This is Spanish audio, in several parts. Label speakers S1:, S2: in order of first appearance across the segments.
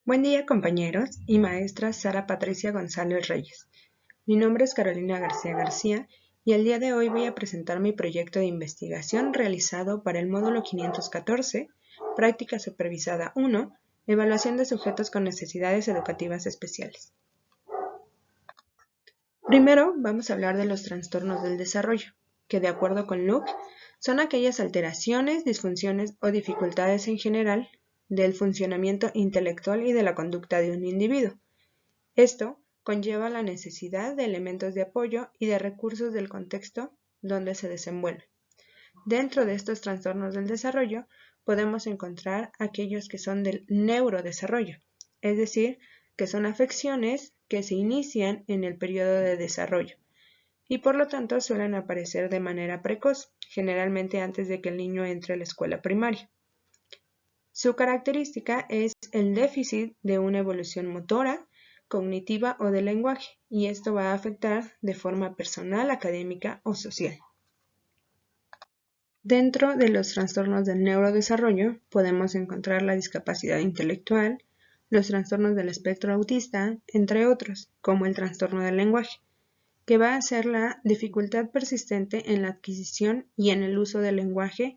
S1: Buen día, compañeros y maestra Sara Patricia González Reyes. Mi nombre es Carolina García García y el día de hoy voy a presentar mi proyecto de investigación realizado para el módulo 514, Práctica Supervisada 1, Evaluación de sujetos con necesidades educativas especiales. Primero vamos a hablar de los trastornos del desarrollo, que de acuerdo con Luke, son aquellas alteraciones, disfunciones o dificultades en general del funcionamiento intelectual y de la conducta de un individuo. Esto conlleva la necesidad de elementos de apoyo y de recursos del contexto donde se desenvuelve. Dentro de estos trastornos del desarrollo podemos encontrar aquellos que son del neurodesarrollo, es decir, que son afecciones que se inician en el periodo de desarrollo y por lo tanto suelen aparecer de manera precoz, generalmente antes de que el niño entre a la escuela primaria. Su característica es el déficit de una evolución motora, cognitiva o del lenguaje, y esto va a afectar de forma personal, académica o social. Dentro de los trastornos del neurodesarrollo podemos encontrar la discapacidad intelectual, los trastornos del espectro autista, entre otros, como el trastorno del lenguaje, que va a ser la dificultad persistente en la adquisición y en el uso del lenguaje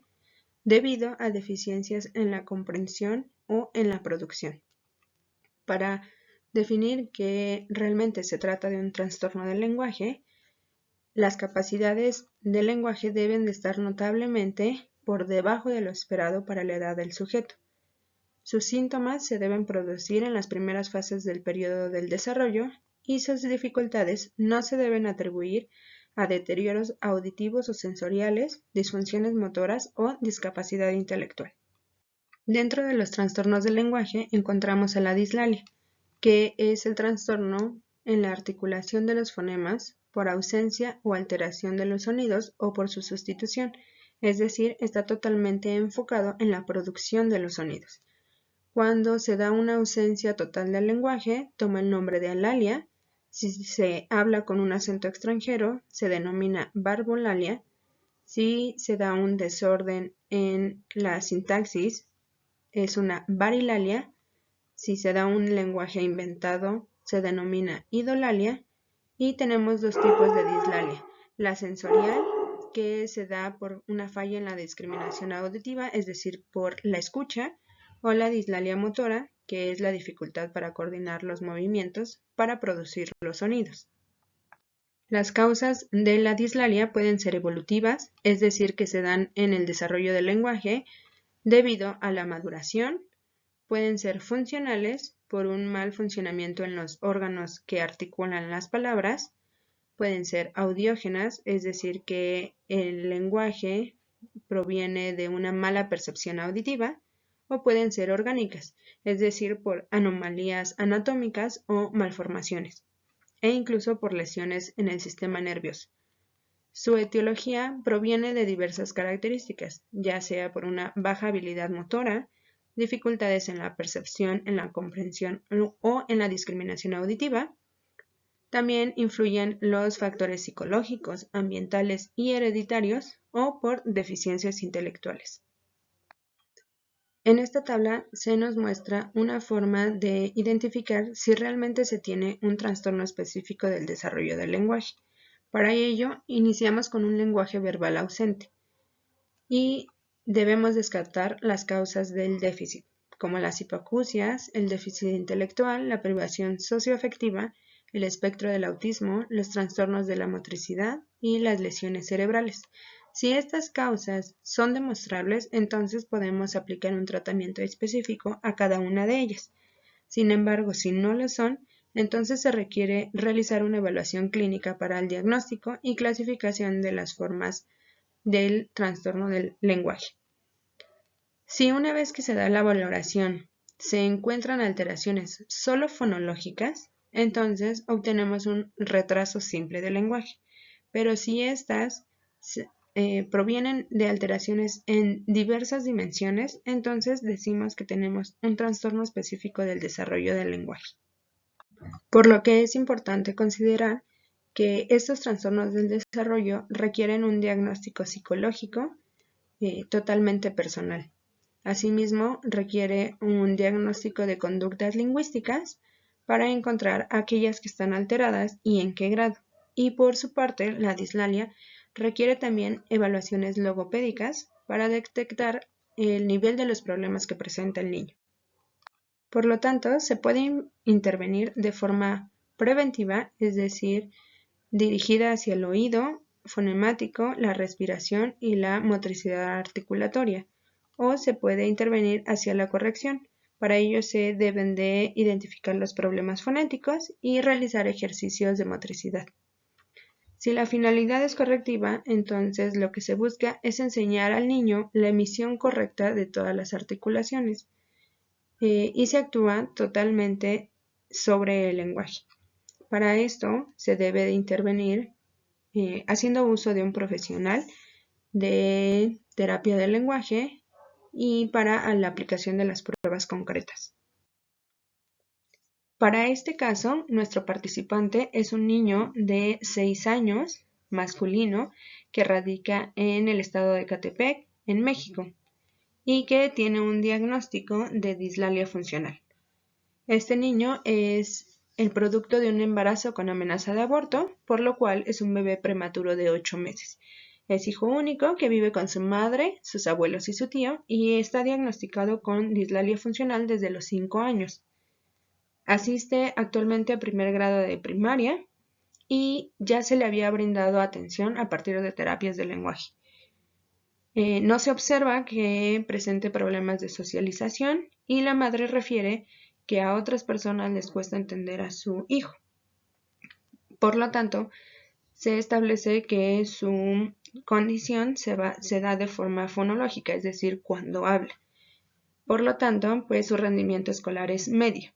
S1: debido a deficiencias en la comprensión o en la producción. Para definir que realmente se trata de un trastorno del lenguaje, las capacidades del lenguaje deben de estar notablemente por debajo de lo esperado para la edad del sujeto. Sus síntomas se deben producir en las primeras fases del periodo del desarrollo y sus dificultades no se deben atribuir a deterioros auditivos o sensoriales, disfunciones motoras o discapacidad intelectual. Dentro de los trastornos del lenguaje encontramos a la dislalia, que es el trastorno en la articulación de los fonemas por ausencia o alteración de los sonidos o por su sustitución, es decir, está totalmente enfocado en la producción de los sonidos. Cuando se da una ausencia total del lenguaje, toma el nombre de alalia. Si se habla con un acento extranjero, se denomina barbolalia. Si se da un desorden en la sintaxis, es una barilalia. Si se da un lenguaje inventado, se denomina idolalia. Y tenemos dos tipos de dislalia. La sensorial, que se da por una falla en la discriminación auditiva, es decir, por la escucha, o la dislalia motora, que es la dificultad para coordinar los movimientos para producir los sonidos. Las causas de la dislalia pueden ser evolutivas, es decir, que se dan en el desarrollo del lenguaje debido a la maduración. Pueden ser funcionales por un mal funcionamiento en los órganos que articulan las palabras. Pueden ser audiógenas, es decir, que el lenguaje proviene de una mala percepción auditiva, o pueden ser orgánicas, es decir, por anomalías anatómicas o malformaciones, e incluso por lesiones en el sistema nervioso. Su etiología proviene de diversas características, ya sea por una baja habilidad motora, dificultades en la percepción, en la comprensión o en la discriminación auditiva. También influyen los factores psicológicos, ambientales y hereditarios o por deficiencias intelectuales. En esta tabla se nos muestra una forma de identificar si realmente se tiene un trastorno específico del desarrollo del lenguaje. Para ello, iniciamos con un lenguaje verbal ausente y debemos descartar las causas del déficit, como las hipoacusias, el déficit intelectual, la privación socioafectiva, el espectro del autismo, los trastornos de la motricidad y las lesiones cerebrales. Si estas causas son demostrables, entonces podemos aplicar un tratamiento específico a cada una de ellas. Sin embargo, si no lo son, entonces se requiere realizar una evaluación clínica para el diagnóstico y clasificación de las formas del trastorno del lenguaje. Si una vez que se da la valoración se encuentran alteraciones solo fonológicas, entonces obtenemos un retraso simple del lenguaje. Pero si estas provienen de alteraciones en diversas dimensiones, entonces decimos que tenemos un trastorno específico del desarrollo del lenguaje. Por lo que es importante considerar que estos trastornos del desarrollo requieren un diagnóstico psicológico totalmente personal. Asimismo, requiere un diagnóstico de conductas lingüísticas para encontrar aquellas que están alteradas y en qué grado. Y por su parte, la dislalia requiere también evaluaciones logopédicas para detectar el nivel de los problemas que presenta el niño. Por lo tanto, se puede intervenir de forma preventiva, es decir, dirigida hacia el oído fonemático, la respiración y la motricidad articulatoria, o se puede intervenir hacia la corrección. Para ello se deben de identificar los problemas fonéticos y realizar ejercicios de motricidad. Si la finalidad es correctiva, entonces lo que se busca es enseñar al niño la emisión correcta de todas las articulaciones y se actúa totalmente sobre el lenguaje. Para esto se debe de intervenir haciendo uso de un profesional de terapia del lenguaje y para la aplicación de las pruebas concretas. Para este caso, nuestro participante es un niño de 6 años, masculino, que radica en el estado de Ecatepec, en México, y que tiene un diagnóstico de dislalia funcional. Este niño es el producto de un embarazo con amenaza de aborto, por lo cual es un bebé prematuro de 8 meses. Es hijo único que vive con su madre, sus abuelos y su tío, y está diagnosticado con dislalia funcional desde los 5 años. Asiste actualmente a primer grado de primaria y ya se le había brindado atención a partir de terapias de lenguaje. No se observa que presente problemas de socialización y la madre refiere que a otras personas les cuesta entender a su hijo. Por lo tanto, se establece que su condición se da de forma fonológica, es decir, cuando habla. Por lo tanto, pues su rendimiento escolar es medio.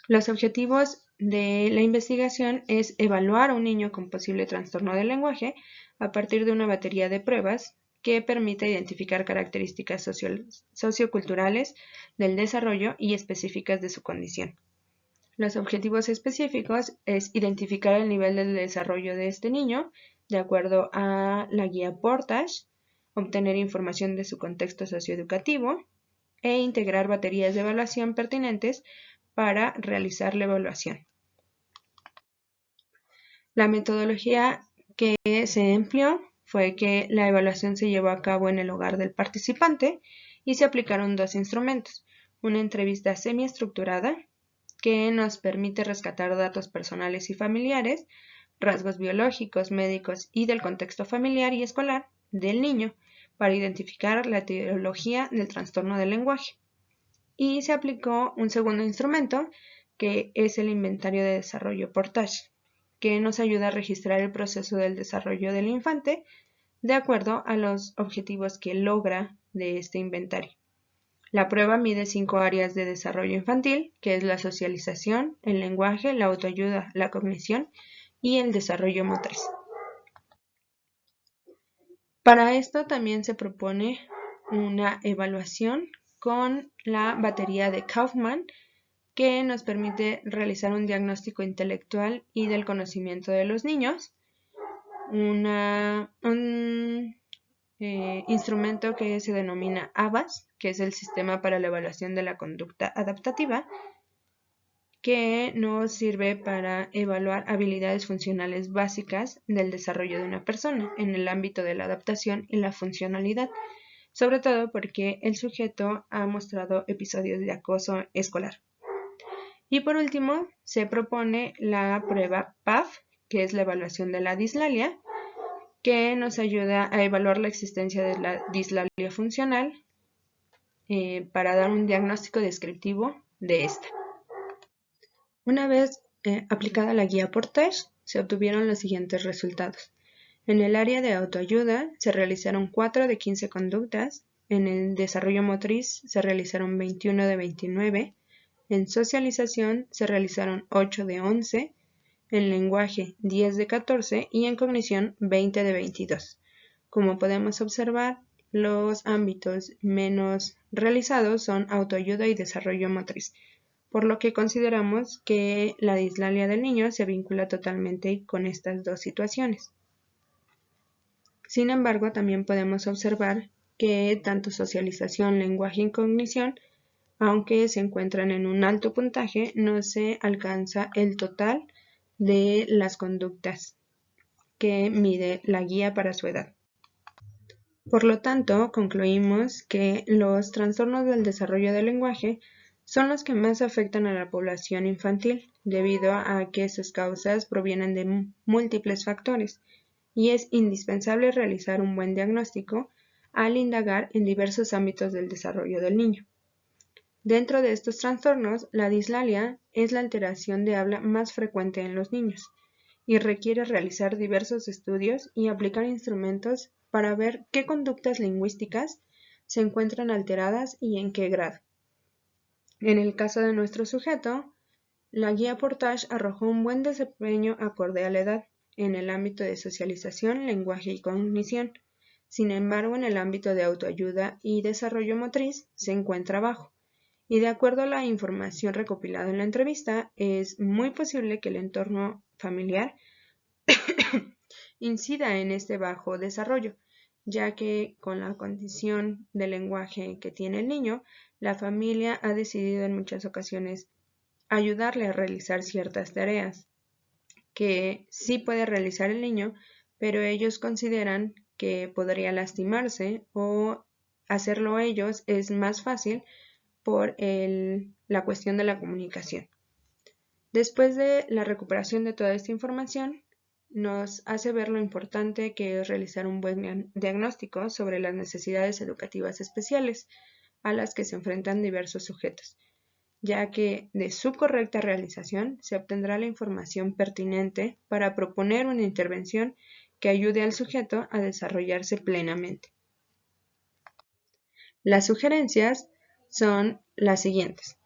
S1: Los objetivos de la investigación es evaluar a un niño con posible trastorno del lenguaje a partir de una batería de pruebas que permite identificar características socioculturales del desarrollo y específicas de su condición. Los objetivos específicos es identificar el nivel de desarrollo de este niño de acuerdo a la guía Portage, obtener información de su contexto socioeducativo e integrar baterías de evaluación pertinentes para realizar la evaluación. La metodología que se empleó fue que la evaluación se llevó a cabo en el hogar del participante y se aplicaron dos instrumentos. Una entrevista semiestructurada que nos permite rescatar datos personales y familiares, rasgos biológicos, médicos y del contexto familiar y escolar del niño para identificar la etiología del trastorno del lenguaje. Y se aplicó un segundo instrumento que es el inventario de desarrollo Portage, que nos ayuda a registrar el proceso del desarrollo del infante de acuerdo a los objetivos que logra de este inventario. La prueba mide 5 áreas de desarrollo infantil, que es la socialización, el lenguaje, la autoayuda, la cognición y el desarrollo motriz. Para esto también se propone una evaluación con la batería de Kaufman, que nos permite realizar un diagnóstico intelectual y del conocimiento de los niños, un instrumento que se denomina ABAS, que es el Sistema para la Evaluación de la Conducta Adaptativa, que nos sirve para evaluar habilidades funcionales básicas del desarrollo de una persona en el ámbito de la adaptación y la funcionalidad, sobre todo porque el sujeto ha mostrado episodios de acoso escolar. Y por último, se propone la prueba PAF, que es la evaluación de la dislalia, que nos ayuda a evaluar la existencia de la dislalia funcional para dar un diagnóstico descriptivo de esta. Una vez aplicada la guía Portage, se obtuvieron los siguientes resultados. En el área de autoayuda se realizaron 4 de 15 conductas, en el desarrollo motriz se realizaron 21 de 29, en socialización se realizaron 8 de 11, en lenguaje 10 de 14 y en cognición 20 de 22. Como podemos observar, los ámbitos menos realizados son autoayuda y desarrollo motriz, por lo que consideramos que la dislalia del niño se vincula totalmente con estas dos situaciones. Sin embargo, también podemos observar que tanto socialización, lenguaje y cognición, aunque se encuentran en un alto puntaje, no se alcanza el total de las conductas que mide la guía para su edad. Por lo tanto, concluimos que los trastornos del desarrollo del lenguaje son los que más afectan a la población infantil, debido a que sus causas provienen de múltiples factores, y es indispensable realizar un buen diagnóstico al indagar en diversos ámbitos del desarrollo del niño. Dentro de estos trastornos, la dislalia es la alteración de habla más frecuente en los niños y requiere realizar diversos estudios y aplicar instrumentos para ver qué conductas lingüísticas se encuentran alteradas y en qué grado. En el caso de nuestro sujeto, la guía Portage arrojó un buen desempeño acorde a la edad en el ámbito de socialización, lenguaje y cognición. Sin embargo, en el ámbito de autoayuda y desarrollo motriz se encuentra bajo. Y de acuerdo a la información recopilada en la entrevista, es muy posible que el entorno familiar incida en este bajo desarrollo, ya que con la condición de lenguaje que tiene el niño, la familia ha decidido en muchas ocasiones ayudarle a realizar ciertas tareas que sí puede realizar el niño, pero ellos consideran que podría lastimarse o hacerlo ellos es más fácil por la cuestión de la comunicación. Después de la recuperación de toda esta información, nos hace ver lo importante que es realizar un buen diagnóstico sobre las necesidades educativas especiales a las que se enfrentan diversos sujetos, ya que de su correcta realización se obtendrá la información pertinente para proponer una intervención que ayude al sujeto a desarrollarse plenamente. Las sugerencias son las siguientes.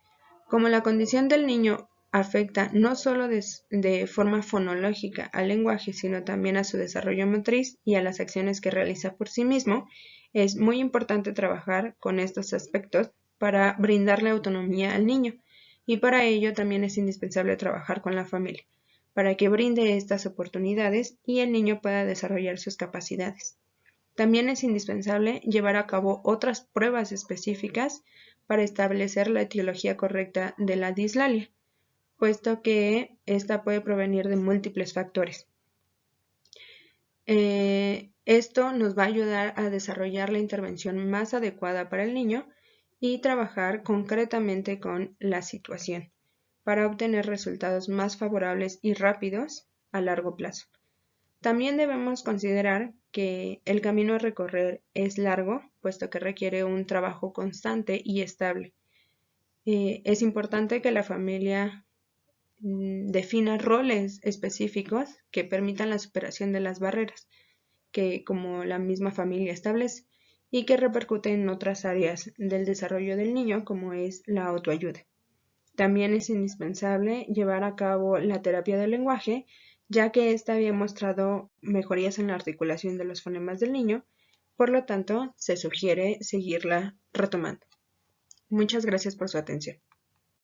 S1: Como la condición del niño afecta no solo de forma fonológica al lenguaje, sino también a su desarrollo motriz y a las acciones que realiza por sí mismo, es muy importante trabajar con estos aspectos para brindarle autonomía al niño, y para ello también es indispensable trabajar con la familia, para que brinde estas oportunidades y el niño pueda desarrollar sus capacidades. También es indispensable llevar a cabo otras pruebas específicas para establecer la etiología correcta de la dislalia, puesto que esta puede provenir de múltiples factores. Esto nos va a ayudar a desarrollar la intervención más adecuada para el niño y trabajar concretamente con la situación para obtener resultados más favorables y rápidos a largo plazo. También debemos considerar que el camino a recorrer es largo, puesto que requiere un trabajo constante y estable. Es importante que la familia defina roles específicos que permitan la superación de las barreras que como la misma familia establece y que repercuten en otras áreas del desarrollo del niño, como es la autoayuda. También es indispensable llevar a cabo la terapia del lenguaje, ya que ésta había mostrado mejorías en la articulación de los fonemas del niño, por lo tanto, se sugiere seguirla retomando. Muchas gracias por su atención.